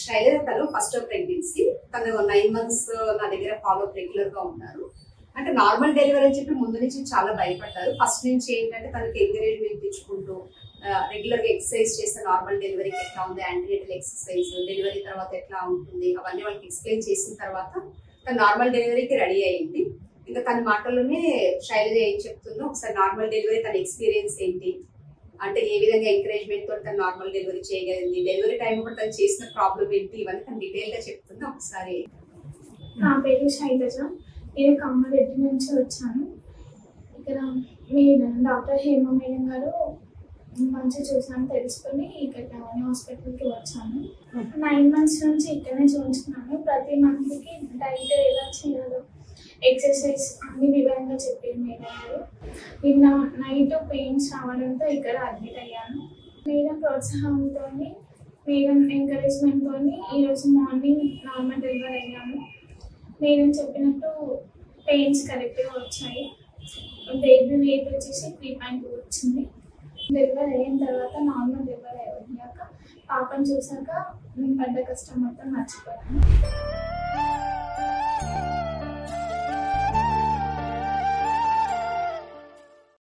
శైలజ తను first pregnancy, తను 9 months నా దగ్గర ఫాలో రెగ్యులర్ గా ఉన్నారు. అంటే నార్మల్ డెలివరీ అని చెప్పి ముందు నుంచి చాలా భయపడ్డారు. ఫస్ట్ నుంచి ఏంటంటే తనకి ఎంకరేజ్మెంట్ ఇచ్చుకుంటూ రెగ్యులర్ గా ఎక్సర్సైజ్ చేస్తే నార్మల్ డెలివరీకి ఎట్లా ఉంది, యాంటీనేటల్ ఎక్సర్సైజ్, డెలివరీ తర్వాత ఎట్లా ఉంటుంది అవన్నీ వాళ్ళకి ఎక్స్ప్లెయిన్ చేసిన తర్వాత తను నార్మల్ డెలివరీకి రెడీ అయ్యింది. ఇంకా తన మాటల్లోనే శైలజ ఏం చెప్తుందో ఒకసారి నార్మల్ డెలివరీ తన ఎక్స్పీరియన్స్ ఏంటి, అంటే ఏ విధంగా ఎంకరేజ్మెంట్ తో తను నార్మల్ డెలివరీ చేయగలిగింది, డెలివరీ టైం కూడా తను చేసిన ప్రాబ్లం ఏంటి, ఇవన్నీ తను డీటెయిల్ గా చెప్తుంది. ఒకసారి. నా పేరు శైలజ, నేను కామారెడ్డి నుంచి వచ్చాను. ఇక్కడ మీ డాక్టర్ హేమ మేడం గారు మంచిగా చూసాను తెలుసుకొని ఇక్కడ అవని హాస్పిటల్కి వచ్చాను. 9 months నుంచి ఇక్కడనే చూపించుకున్నాను. ప్రతి మంత్కి డైట్ ఎలా చేయాలో, ఎక్సర్సైజ్ అన్ని వివరంగా చెప్పారు మేడం గారు. నిన్న నైట్ పెయిన్స్ రావడంతో ఇక్కడ అడ్మిట్ అయ్యాను. మేడం ప్రోత్సాహంతో, మేడం ఎంకరేజ్మెంట్తో ఈరోజు మార్నింగ్ నార్మల్ డెలివరీ అయ్యాను. మేడం చెప్పినట్టు పెయిన్స్ కరెక్ట్గా వచ్చాయి. బేబీ వెయిట్ వచ్చేసి 3.2 వచ్చింది. డెలివరీ అయిన తర్వాత నార్మల్ డెలివరీ అయ్యాక పాపను చూసాక పడ్డ కష్టం మొత్తం మర్చిపోయాను.